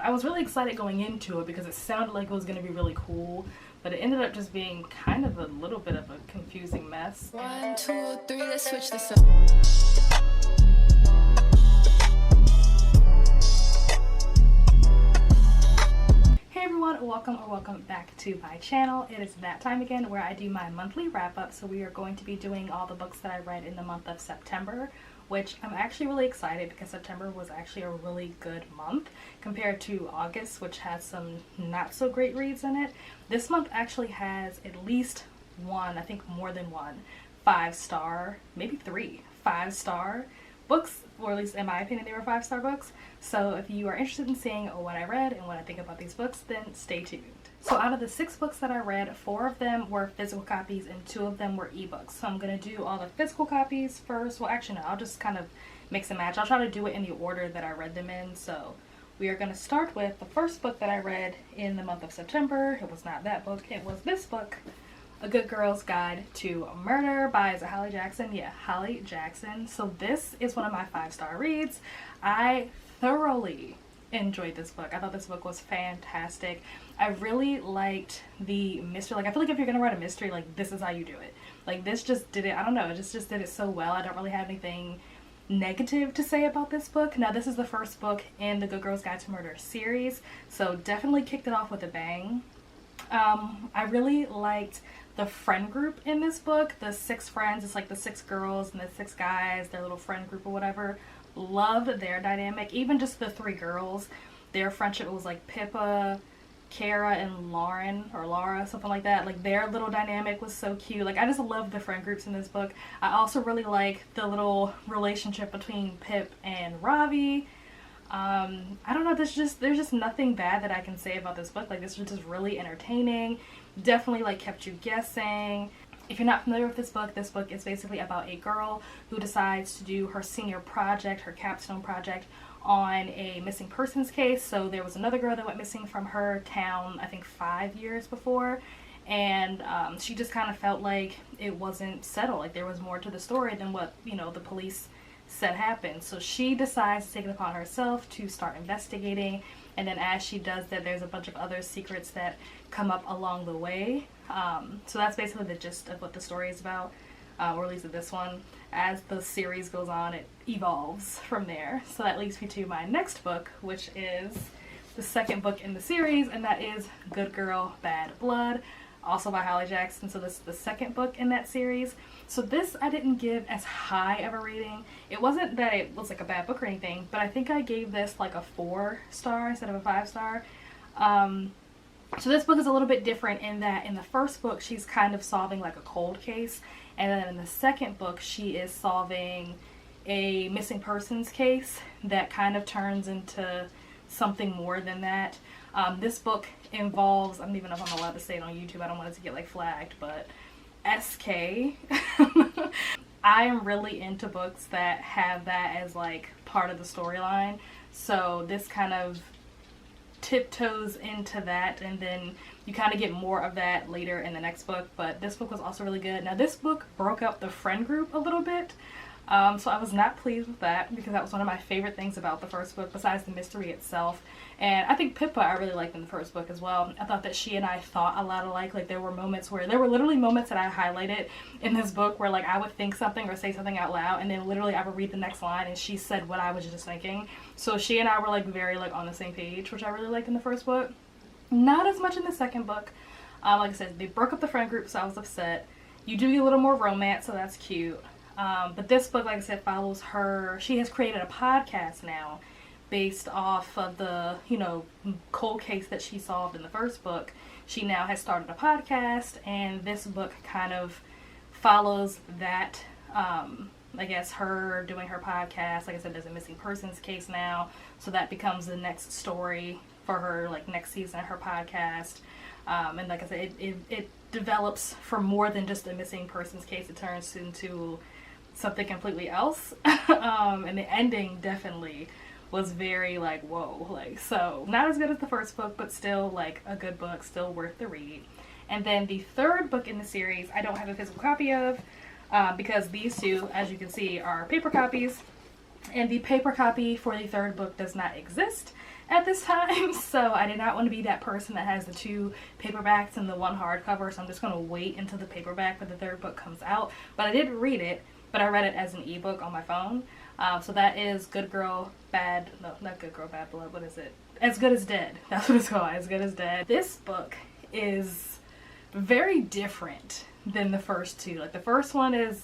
I was really excited going into it because it sounded like it was going to be really cool, but it ended up just being kind of a little bit of a confusing mess. 1, 2, 3, let's switch this up. Hey everyone, welcome back to my channel. It is that time again where I do my monthly wrap up. So we are going to be doing all the books that I read in the month of September, which I'm actually really excited because September was actually a really good month compared to August, which has some not so great reads in it. This month actually has at least one, I think more than one, 5-star, maybe 3 5-star books, or at least in my opinion they were 5-star books. So if you are interested in seeing what I read and what I think about these books, then stay tuned. So out of the 6 books that I read, 4 of them were physical copies and 2 of them were ebooks. So I'm going to do all the physical copies first. Well, actually no, I'll just kind of mix and match. I'll try to do it in the order that I read them in. So we are going to start with the first book that I read in the month of September. It was not that book, it was this book, A Good Girl's Guide to Murder by, is it Holly Jackson? Yeah, Holly Jackson. So this is one of my 5-star reads. I thoroughly enjoyed this book. I thought this book was fantastic. I really liked the mystery. Like, I feel like if you're gonna write a mystery, like, this is how you do it. Like, this just did it, I don't know, it just did it so well. I don't really have anything negative to say about this book. Now, this is the first book in the Good Girl's Guide to Murder series, so definitely kicked it off with a bang. I really liked the friend group in this book. The 6 friends, it's like the 6 girls and the 6 guys, their little friend group or whatever. Loved their dynamic. Even just the 3 girls, their friendship was like Pippa, Kara, and Lauren, or Laura, something like that. Like, their little dynamic was so cute. Like, I just love the friend groups in this book. I also really like the little relationship between Pip and Ravi. I don't know, there's just nothing bad that I can say about this book. Like, this was just really entertaining. Definitely, like, kept you guessing. If you're not familiar with this book is basically about a girl who decides to do her senior project, her capstone project, on a missing persons case. So there was another girl that went missing from her town, I think 5 years before, and she just kind of felt like it wasn't settled. Like, there was more to the story than what, you know, the police said happened. So she decides to take it upon herself to start investigating, and then as she does that, there's a bunch of other secrets that come up along the way. So that's basically the gist of what the story is about, or at least of this one. As the series goes on, it evolves from there. So that leads me to my next book, which is the second book in the series, and that is Good Girl, Bad Blood, also by Holly Jackson. So this is the second book in that series. So this I didn't give as high of a rating. It wasn't that it was like a bad book or anything, but I think I gave this like a 4-star instead of a 5-star. So this book is a little bit different in that in the first book she's kind of solving like a cold case, and then in the second book she is solving a missing persons case that kind of turns into something more than that. This book involves, I don't even know if I'm allowed to say it on YouTube, I don't want it to get like flagged, but SK. I am really into books that have that as like part of the storyline, so this kind of tiptoes into that, and then you kind of get more of that later in the next book. But this book was also really good. Now, this book broke up the friend group a little bit, so I was not pleased with that because that was one of my favorite things about the first book besides the mystery itself. And I think Pippa I really liked in the first book as well. I thought that she and I thought a lot alike. Like, there were literally moments that I highlighted in this book where like I would think something or say something out loud, and then literally I would read the next line and she said what I was just thinking. So she and I were like very like on the same page, which I really liked in the first book. Not as much in the second book. Like I said, they broke up the friend group, so I was upset. You do get a little more romance, so that's cute. But this book, like I said, follows her. She has created a podcast now based off of the, you know, cold case that she solved in the first book. She now has started a podcast, and this book kind of follows that. I guess her doing her podcast. Like I said, there's a missing persons case now, so that becomes the next story for her, like next season of her podcast. And like I said, it develops from more than just a missing persons case. It turns into something completely else. And the ending definitely was very like, whoa, like, so not as good as the first book, but still like a good book, still worth the read. And then the third book in the series I don't have a physical copy of, because these two, as you can see, are paper copies, and the paper copy for the third book does not exist. at this time, so I did not want to be that person that has the 2 paperbacks and the 1 hardcover, so I'm just going to wait until the paperback for the 3rd book comes out. But I did read it, but I read it as an ebook on my phone. So that is Good Girl, Bad, no, not Good Girl, Bad Blood, what is it? As Good as Dead. That's what it's called, As Good as Dead. This book is very different than the first 2. Like, the first one is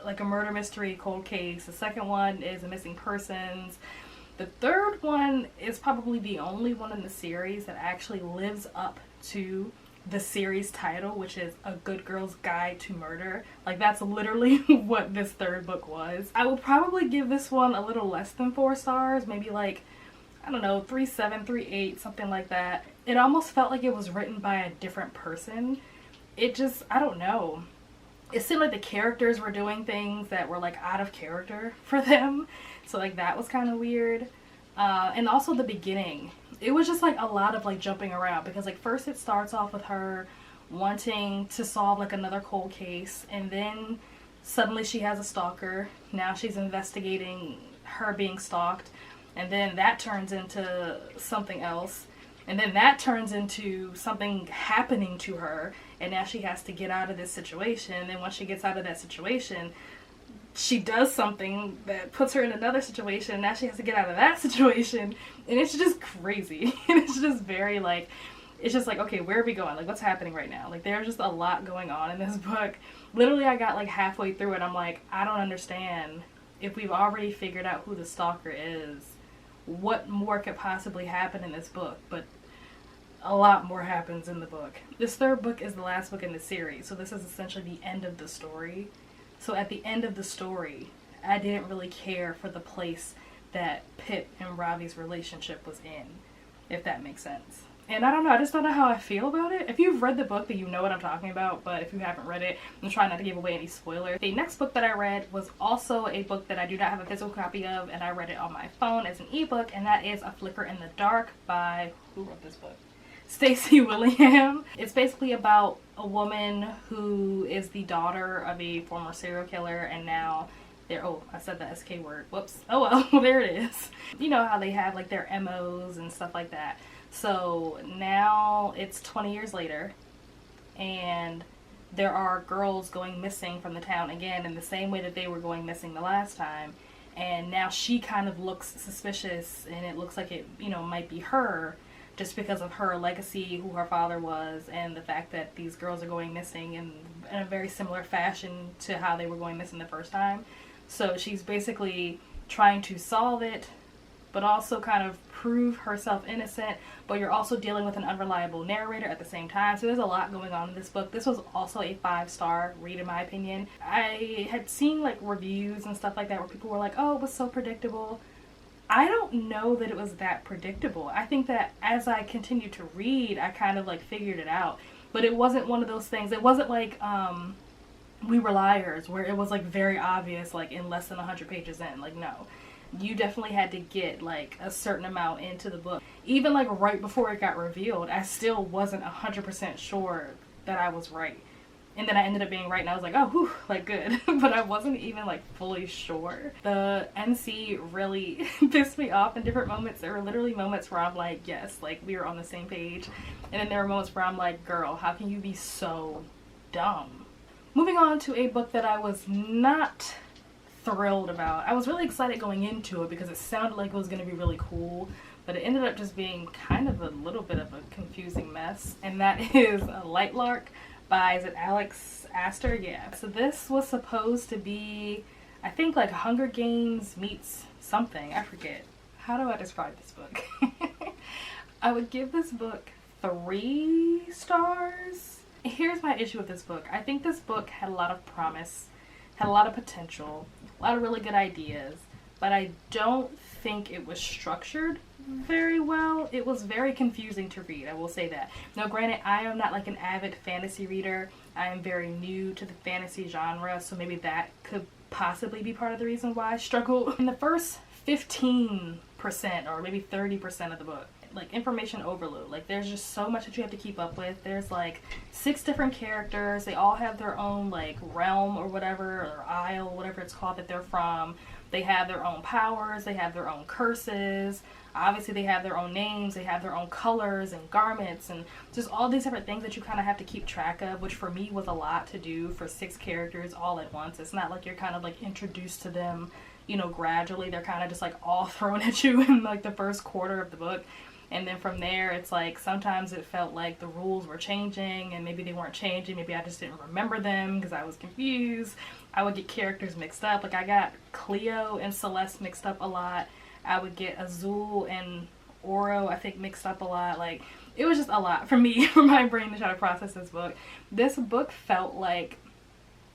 like a murder mystery, cold case. The second one is a missing persons. The 3rd one is probably the only one in the series that actually lives up to the series title, which is A Good Girl's Guide to Murder. Like, that's literally what this 3rd book was. I would probably give this one a little less than 4 stars, maybe like, I don't know, 3.7, 3.8, something like that. It almost felt like it was written by a different person. It just, I don't know. It seemed like the characters were doing things that were like out of character for them. So like that was kind of weird. And also the beginning. It was just like a lot of like jumping around, because like first it starts off with her wanting to solve like another cold case, and then suddenly she has a stalker. Now she's investigating her being stalked, and then that turns into something else, and then that turns into something happening to her, and now she has to get out of this situation. And then once she gets out of that situation, she does something that puts her in another situation, and now she has to get out of that situation, and it's just crazy. And it's just very like, it's just like, okay, where are we going? Like, what's happening right now? Like, there's just a lot going on in this book. Literally, I got like halfway through it, I'm like, I don't understand. If we've already figured out who the stalker is, what more could possibly happen in this book? But a lot more happens in the book. This 3rd book is the last book in the series, so this is essentially the end of the story. So at the end of the story, I didn't really care for the place that Pip and Ravi's relationship was in, if that makes sense. And I don't know, I just don't know how I feel about it. If you've read the book, then you know what I'm talking about, but if you haven't read it, I'm trying not to give away any spoilers. The next book that I read was also a book that I do not have a physical copy of, and I read it on my phone as an ebook, and that is A Flicker in the Dark by, who wrote this book? Stacey Willingham. It's basically about a woman who is the daughter of a former serial killer, and now they're, oh, I said the SK word, whoops, oh well, there it is. You know how they have like their MOs and stuff like that. So now it's 20 years later, and there are girls going missing from the town again in the same way that they were going missing the last time, and now she kind of looks suspicious, and it looks like it, you know, might be her, just because of her legacy, who her father was, and the fact that these girls are going missing in a very similar fashion to how they were going missing the first time. So she's basically trying to solve it, but also kind of prove herself innocent, but you're also dealing with an unreliable narrator at the same time. So there's a lot going on in this book. This was also a 5-star read in my opinion. I had seen like reviews and stuff like that where people were like, oh, it was so predictable. I don't know that it was that predictable. I think that as I continued to read, I kind of like figured it out. But it wasn't one of those things. It wasn't like We Were Liars, where it was like very obvious like in less than 100 pages in. Like, no. You definitely had to get like a certain amount into the book. Even like right before it got revealed, I still wasn't 100% sure that I was right. And then I ended up being right, and I was like, oh, whew, like, good. But I wasn't even, like, fully sure. The NC really pissed me off in different moments. There were literally moments where I'm like, yes, like, we were on the same page. And then there were moments where I'm like, girl, how can you be so dumb? Moving on to a book that I was not thrilled about. I was really excited going into it because it sounded like it was going to be really cool. But it ended up just being kind of a little bit of a confusing mess. And that is Lark by, is it Alex Astor? Yeah. So this was supposed to be, I think, like Hunger Games meets something. I forget. How do I describe this book? I would give this book 3 stars. Here's my issue with this book. I think this book had a lot of promise, had a lot of potential, a lot of really good ideas, but I don't think it was structured very well. It was very confusing to read, I will say that. Now granted, I am not like an avid fantasy reader. I am very new to the fantasy genre, so maybe that could possibly be part of the reason why I struggle. In the first 15% or maybe 30% of the book, like information overload. Like there's just so much that you have to keep up with. There's like 6 different characters. They all have their own like realm or whatever, or isle, whatever it's called that they're from. They have their own powers, they have their own curses, obviously they have their own names, they have their own colors and garments, and just all these different things that you kind of have to keep track of, which for me was a lot to do for 6 characters all at once. It's not like you're kind of like introduced to them, you know, gradually. They're kind of just like all thrown at you in like the first quarter of the book. And then from there, it's like sometimes it felt like the rules were changing, and maybe they weren't changing. Maybe I just didn't remember them because I was confused. I would get characters mixed up. Like I got Cleo and Celeste mixed up a lot. I would get Azul and Oro, I think, mixed up a lot. Like it was just a lot for me, for my brain to try to process this book. This book felt like,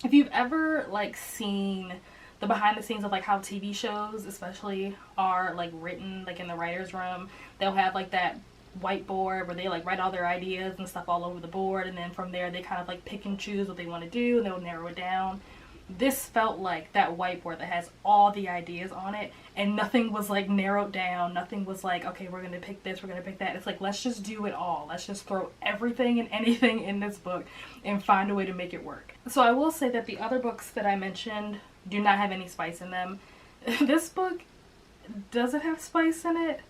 if you've ever like seen the behind the scenes of like how TV shows especially are like written like in the writer's room, they'll have like that whiteboard where they like write all their ideas and stuff all over the board, and then from there they kind of like pick and choose what they want to do and they'll narrow it down. This felt like that whiteboard that has all the ideas on it, and nothing was like narrowed down. Nothing was like, okay, we're gonna pick this, we're gonna pick that. It's like, let's just do it all. Let's just throw everything and anything in this book and find a way to make it work. So I will say that the other books that I mentioned do not have any spice in them. This book doesn't have spice in it.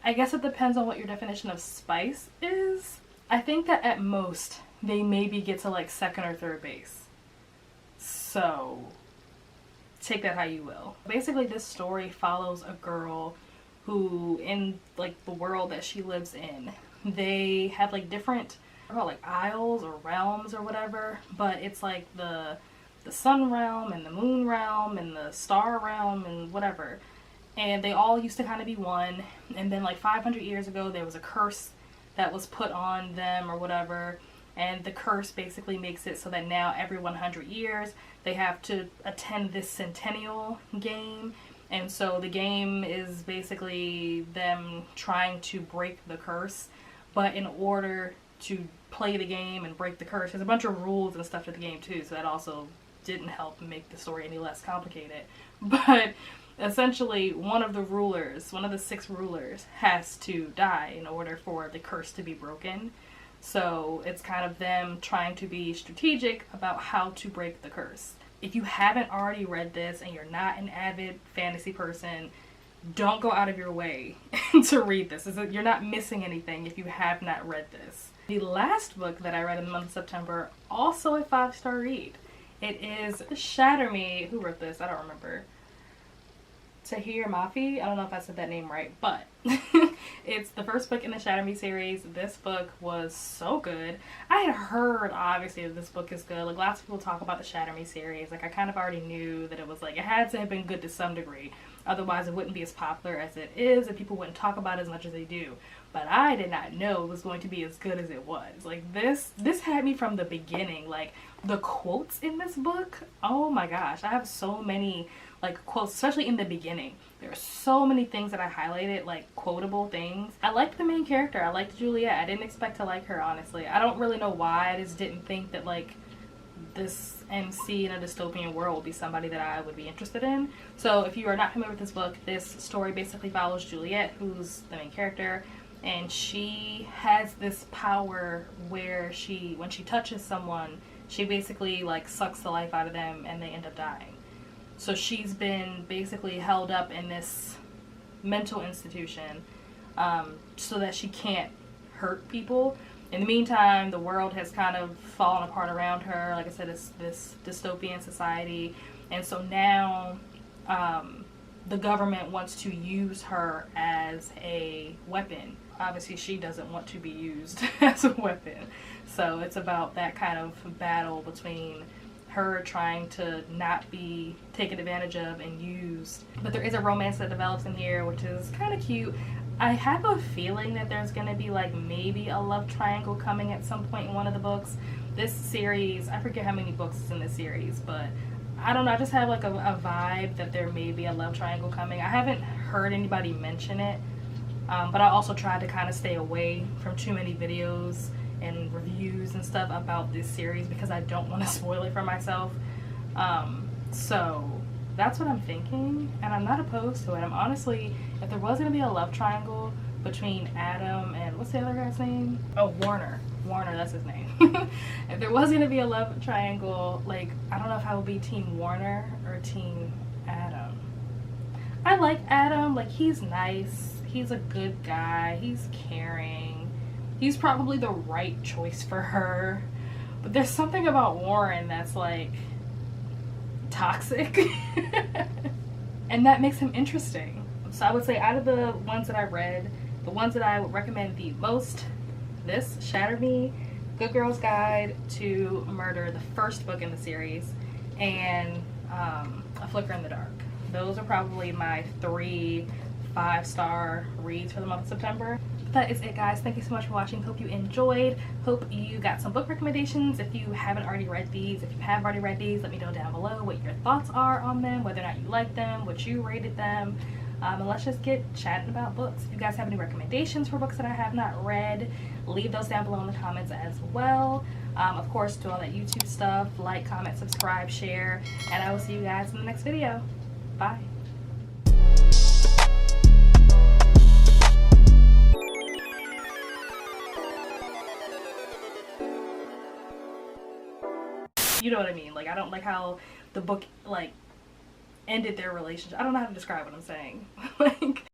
I guess it depends on what your definition of spice is. I think that at most they maybe get to like second or third base. So take that how you will. Basically, this story follows a girl who, in like the world that she lives in, they have like different, like isles or realms or whatever, but it's like the sun realm and the moon realm and the star realm and whatever, and they all used to kind of be one. And then like 500 years ago there was a curse that was put on them or whatever, and the curse basically makes it so that now every 100 years they have to attend this centennial game. And so the game is basically them trying to break the curse, but in order to play the game and break the curse, there's a bunch of rules and stuff to the game too, so that also didn't help make the story any less complicated. But essentially one of the 6 rulers has to die in order for the curse to be broken. So it's kind of them trying to be strategic about how to break the curse. If you haven't already read this and you're not an avid fantasy person, don't go out of your way to read this. You're not missing anything if you have not read this. The last book that I read in the month of September, also a 5-star read. It is Shatter Me. Who wrote this? I don't remember. Tahir Mafi? I don't know if I said that name right, but it's the first book in the Shatter Me series. This book was so good. I had heard, obviously, that this book is good. Like, lots of people talk about the Shatter Me series. Like, I kind of already knew that it was like, it had to have been good to some degree. Otherwise, it wouldn't be as popular as it is, and people wouldn't talk about it as much as they do. But I did not know it was going to be as good as it was. Like, this had me from the beginning. Like, the quotes in this book, oh my gosh. I have so many, like, quotes, especially in the beginning. There are so many things that I highlighted, like, quotable things. I liked the main character. I liked Juliet. I didn't expect to like her, honestly. I don't really know why. I just didn't think that, like, this MC in a dystopian world would be somebody that I would be interested in. So if you are not familiar with this book, this story basically follows Juliet, who's the main character, and she has this power where when she touches someone, she basically like sucks the life out of them and they end up dying. So she's been basically held up in this mental institution so that she can't hurt people. In the meantime, the world has kind of fallen apart around her. Like I said, it's this dystopian society. And so now the government wants to use her as a weapon. Obviously, she doesn't want to be used as a weapon. So it's about that kind of battle between her trying to not be taken advantage of and used. But there is a romance that develops in here, which is kind of cute. I have a feeling that there's going to be like maybe a love triangle coming at some point in one of the books. This series, I forget how many books is in this series, but I don't know, I just have like a vibe that there may be a love triangle coming. I haven't heard anybody mention it, but I also tried to kind of stay away from too many videos and reviews and stuff about this series because I don't want to spoil it for myself. So that's what I'm thinking, and I'm not opposed to it. I'm honestly, if there was going to be a love triangle between Adam and, what's the other guy's name? Oh, Warner, that's his name. If there was going to be a love triangle, like, I don't know if I would be Team Warner or Team Adam. I like Adam. Like, he's nice. He's a good guy. He's caring. He's probably the right choice for her. But there's something about Warren that's like toxic. And that makes him interesting. So I would say out of the ones that I read, the ones that I would recommend the most, this, Shatter Me, Good Girl's Guide to Murder, the first book in the series, and A Flicker in the Dark. Those are probably my 3 5-star reads for the month of September. That is it, guys. Thank you so much for watching. Hope you enjoyed. Hope you got some book recommendations. If you haven't already read these, if you have already read these, let me know down below what your thoughts are on them, whether or not you like them, what you rated them. And let's just get chatting about books. If you guys have any recommendations for books that I have not read, leave those down below in the comments as well. Of course, do all that YouTube stuff. Like, comment, subscribe, share, and I will see you guys in the next video. Bye. You know what I mean? Like, I don't like how the book, like, ended their relationship. I don't know how to describe what I'm saying. Like...